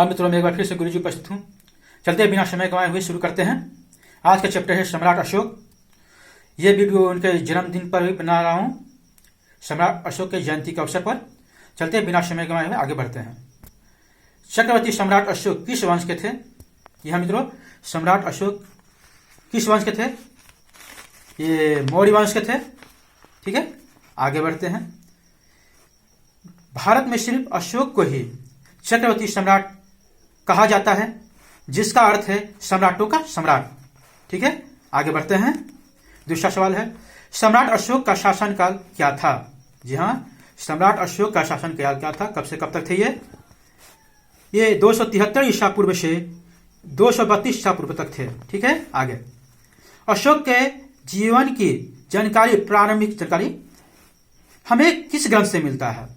हाँ मित्रों, मैं एक बार फिर से गुरु जी उपस्थित हूँ। चलते बिना समय गंवाए हुए शुरू करते हैं। आज का चैप्टर है सम्राट अशोक। ये वीडियो उनके जन्मदिन पर भी बना रहा हूँ, सम्राट अशोक के जयंती के अवसर पर। चलते बिना समय गंवाए हुए आगे बढ़ते हैं। चक्रवर्ती सम्राट अशोक किस वंश के थे? जी हाँ मित्रों, सम्राट अशोक किस वंश के थे? ये मौर्य वंश के थे। ठीक है, आगे बढ़ते हैं। भारत में सिर्फ अशोक को ही चक्रवर्ती सम्राट कहा जाता है, जिसका अर्थ है सम्राटों का सम्राट। ठीक है, आगे बढ़ते हैं। दूसरा सवाल है, सम्राट अशोक का शासनकाल क्या था? जी हाँ, सम्राट अशोक का शासनकाल क्या था? कब से कब तक थे ये 273 ईसा पूर्व से 232 ईसा पूर्व तक थे। ठीक है, आगे। अशोक के जीवन की जानकारी, प्रारंभिक जानकारी हमें किस ग्रंथ से मिलता है?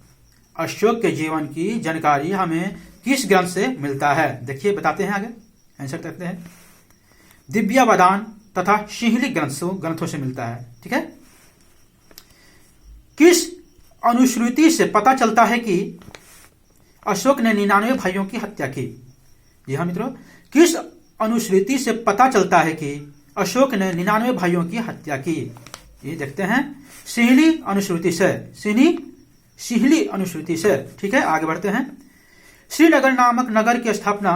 अशोक के जीवन की जानकारी हमें किस ग्रंथ से मिलता है? देखिए, बताते हैं, आगे आंसर करते हैं। दिव्यावदान तथा सिंहली ग्रंथों से मिलता है। ठीक है, किस अनुश्रुति से पता चलता है कि अशोक ने 99 भाइयों की हत्या की? जी हाँ मित्रों, किस अनुश्रुति से पता चलता है कि अशोक ने 99 भाइयों की हत्या की? ये देखते हैं, सिंहली अनुश्रुति से। सिंहली अनुश्रुति से। ठीक है, आगे बढ़ते हैं। श्रीनगर नामक नगर की स्थापना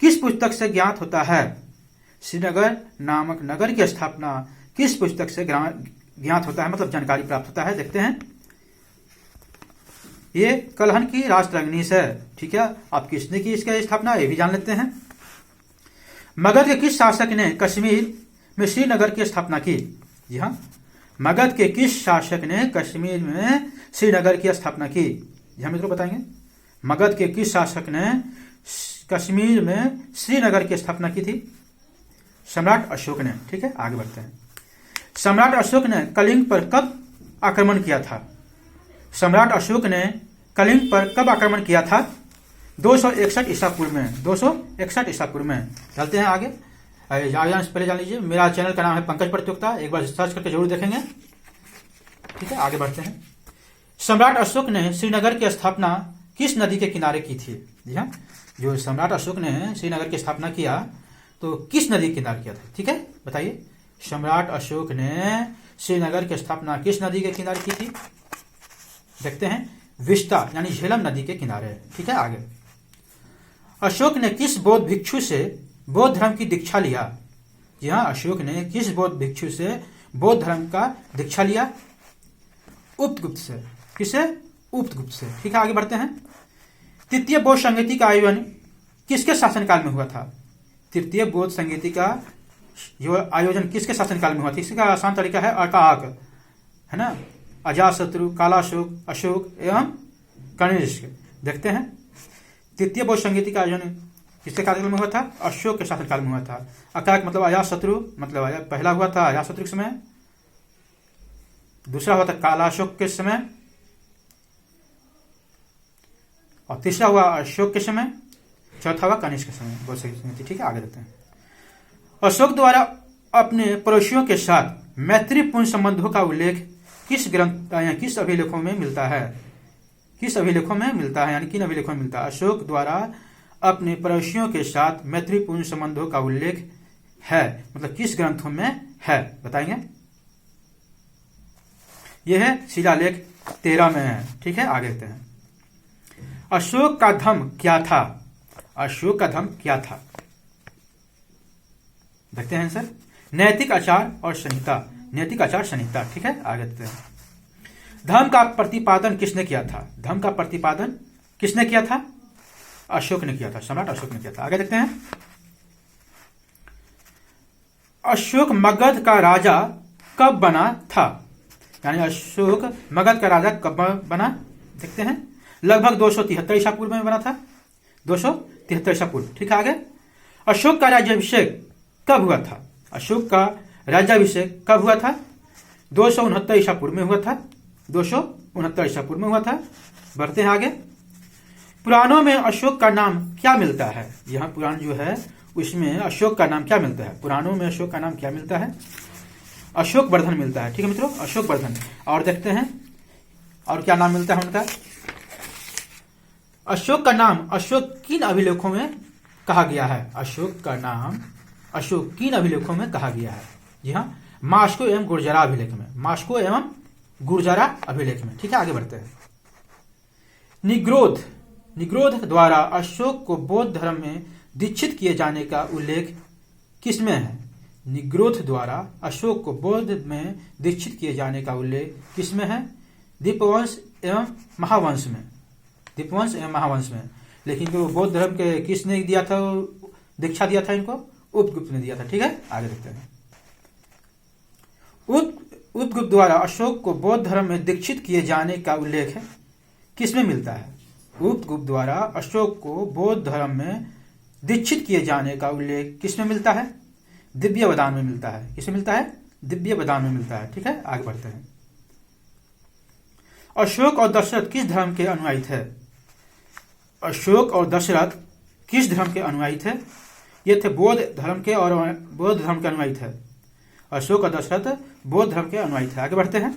किस पुस्तक से ज्ञात होता है? श्रीनगर नामक नगर की स्थापना किस पुस्तक से ज्ञात होता है, मतलब जानकारी प्राप्त होता है? देखते हैं। ये कलहन की राजतरंगिणी से। ठीक है, अब किसने की इसकी स्थापना, ये भी जान लेते हैं। मगध के किस शासक ने कश्मीर में श्रीनगर की स्थापना की? जी हाँ, मगध के किस शासक ने कश्मीर में श्रीनगर की स्थापना की? जी हाँ मित्रों, बताएंगे। मगध के किस शासक ने कश्मीर में श्रीनगर की स्थापना की थी? सम्राट अशोक ने। ठीक है, आगे बढ़ते हैं। सम्राट अशोक ने कलिंग पर कब आक्रमण किया था? सम्राट अशोक ने कलिंग पर कब आक्रमण किया था? 261 ईसा पूर्व में। 261 ईसा पूर्व में। चलते हैं आगे। पहले जान लीजिए, मेरा चैनल का नाम है पंकज प्रतियोगिता, एक बार सर्च करके जरूर देखेंगे। ठीक है, आगे बढ़ते हैं। सम्राट अशोक ने श्रीनगर की स्थापना किस नदी के किनारे की थी? जी हाँ, जो सम्राट अशोक ने श्रीनगर की स्थापना किया तो किस नदी के किनारे किया था? ठीक है, बताइए। सम्राट अशोक ने श्रीनगर की स्थापना किस नदी के किनारे की थी? देखते हैं, विस्ता यानी झेलम नदी के किनारे। ठीक है, आगे। अशोक ने किस बौद्ध भिक्षु से बौद्ध धर्म की दीक्षा लिया? जी हाँ, अशोक ने किस बौद्ध भिक्षु से बौद्ध धर्म का दीक्षा लिया? उपगुप्त से। किसे? उपगुप्त से। ठीक है, आगे बढ़ते हैं। तृतीय बौद्ध संगीति का आयोजन किसके शासनकाल में हुआ था? तृतीय बौद्ध संगीति का जो आयोजन किसके शासनकाल में हुआ था? इसका आसान तरीका है अकाक, है ना। अजातशत्रु, कालाशोक, अशोक एवं कनिष्क। देखते हैं, तृतीय बौद्ध संगीति का आयोजन किसके कार्यकाल में हुआ था? अशोक के शासनकाल में हुआ था। अकाक मतलब अजातशत्रु, मतलब पहला हुआ था अजातशत्रु के समय, दूसरा हुआ था कालाशोक के समय, और तीसरा हुआ अशोक के समय, चौथा हुआ कनिष्क के समय बौद्ध संगीति। ठीक है, आगे देखते हैं। अशोक द्वारा अपने पड़ोसियों के साथ मैत्रीपूर्ण संबंधों का उल्लेख किस ग्रंथ या किस अभिलेखों में मिलता है? किस अभिलेखों में मिलता है, यानी किन अभिलेखों में मिलता है? अशोक द्वारा अपने पड़ोसियों के साथ मैत्रीपूर्ण संबंधों का उल्लेख है, मतलब किस ग्रंथों में है, बताएंगे। यह है शिलालेख 13 में है। ठीक है, आगे देखते हैं। अशोक का धर्म क्या था? अशोक का धर्म क्या था? देखते हैं आंसर, नैतिक आचार और संहिता। नैतिक आचार संहिता। ठीक है, आगे देखते हैं। धर्म का प्रतिपादन किसने किया था? धर्म का प्रतिपादन किसने किया था? अशोक ने किया था, सम्राट अशोक ने किया था। आगे देखते हैं। अशोक मगध का राजा कब बना था? यानी अशोक मगध का राजा कब बना? देखते हैं, लगभग 273 ईसा पूर्व में बना था। 273 ईसा पूर्व। ठीक है, आगे। अशोक का राज्याभिषेक कब हुआ था? अशोक का राज्याभिषेक कब हुआ था? 269 ईसा पूर्व में हुआ था। 269 ईसा पूर्व में हुआ था। बढ़ते हैं आगे। पुराणों में अशोक का नाम क्या मिलता है? यहाँ पुराण जो है उसमें अशोक का नाम क्या मिलता है? पुराणों में अशोक का नाम क्या मिलता है? अशोक वर्धन मिलता है। ठीक है मित्रों, अशोक वर्धन। और देखते हैं और क्या नाम मिलता है उनका। अशोक का नाम अशोक किन अभिलेखों में कहा गया है? अशोक का नाम अशोक किन अभिलेखों में कहा गया है? जी हाँ, मास्को एवं गुर्जरा अभिलेख में, मास्को एवं गुर्जरा अभिलेख में। ठीक है, आगे बढ़ते हैं। निग्रोध द्वारा अशोक को बौद्ध धर्म में दीक्षित किए जाने का उल्लेख किसमें है? निग्रोध द्वारा अशोक को बौद्ध में दीक्षित किए जाने का उल्लेख किसमें है? दीपवंश एवं महावंश में, दीपवंश एवं महावंश में। लेकिन जो बौद्ध धर्म के किसने दिया था, दीक्षा दिया था इनको? उपगुप्त ने दिया था। ठीक है, आगे देखते हैं। उपगुप्त द्वारा अशोक को बौद्ध धर्म में दीक्षित किए जाने का उल्लेख है किसमें मिलता है? उपगुप्त द्वारा अशोक को बौद्ध धर्म में दीक्षित किए जाने का उल्लेख किसमें मिलता है? दिव्यवदान में मिलता है। किसमें मिलता है? दिव्यवदान में मिलता है। ठीक है, आगे बढ़ते हैं। अशोक और दशरथ किस धर्म के अनुयायी थे? अशोक और दशरथ किस धर्म के अनुयायी थे? ये थे बौद्ध धर्म के, और बौद्ध धर्म के अनुयायी थे। अशोक और दशरथ बौद्ध धर्म के अनुयायी थे। आगे बढ़ते हैं।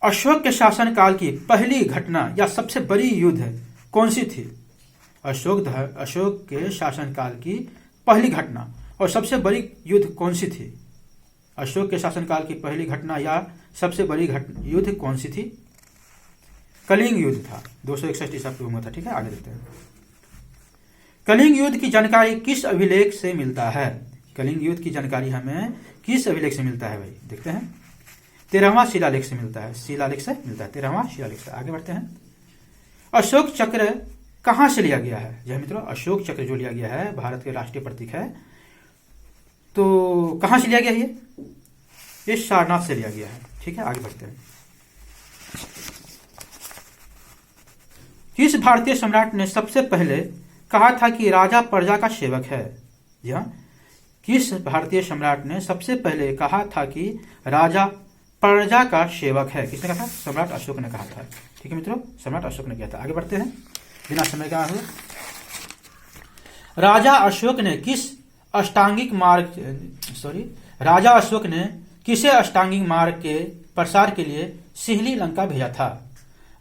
अशोक के शासनकाल की पहली घटना या सबसे बड़ी युद्ध कौन सी थी? अशोक के शासनकाल की पहली घटना और सबसे बड़ी युद्ध कौन सी थी? अशोक के शासनकाल की पहली घटना या सबसे बड़ी युद्ध कौन सी थी? कलिंग युद्ध था, 261 ईसा पूर्व में था। ठीक है, आगे देखते हैं। कलिंग युद्ध की जानकारी किस अभिलेख से मिलता है? कलिंग युद्ध की जानकारी हमें किस अभिलेख से मिलता है भाई? देखते हैं। 13वां शिलालेख से मिलता है। शिलालेख से मिलता है, 13वां शिलालेख से। आगे बढ़ते हैं। अशोक चक्र कहां से लिया गया है? जी मित्रों, अशोक चक्र जो लिया गया है, भारत के राष्ट्रीय प्रतीक है, तो कहां से लिया गया है? ये सारनाथ से लिया गया है। ठीक है, आगे बढ़ते हैं। किस भारतीय सम्राट ने सबसे पहले कहा था कि राजा प्रजा का सेवक है? जी हाँ, किस भारतीय सम्राट ने सबसे पहले कहा था कि राजा प्रजा का सेवक है? किसने कहा था? सम्राट अशोक ने कहा था। ठीक है मित्रों, सम्राट अशोक ने किया था। आगे बढ़ते हैं बिना समय का। राजा अशोक ने किसे अष्टांगिक मार्ग के प्रसार के लिए सिहली लंका भेजा था?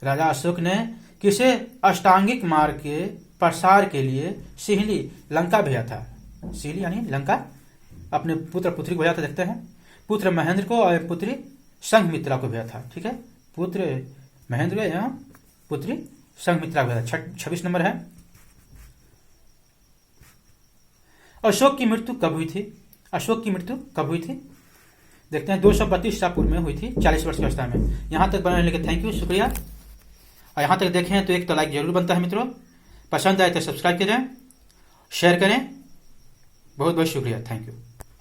राजा अशोक ने किसे अष्टांगिक मार्ग के प्रसार के लिए सिहली लंका भेजा था? सिहली यानी लंका अपने पुत्र पुत्री को भेजा था। देखते हैं। पुत्र महेंद्र को और पुत्री संघमित्रा को भेजा था। ठीक है, पुत्र महेंद्र एवं पुत्री संघमित्रा को भेजा। 26 नंबर है। अशोक की मृत्यु कब हुई थी? अशोक की मृत्यु कब हुई थी? देखते हैं। 232 ईसा पूर्व में हुई थी, 40 वर्ष की अवस्था में। यहां तक बने रहने के थैंक यू, शुक्रिया। और यहां तक देखें तो एक तो लाइक जरूर बनता है मित्रों। पसंद आए तो सब्सक्राइब करें, शेयर करें। बहुत बहुत शुक्रिया, थैंक यू।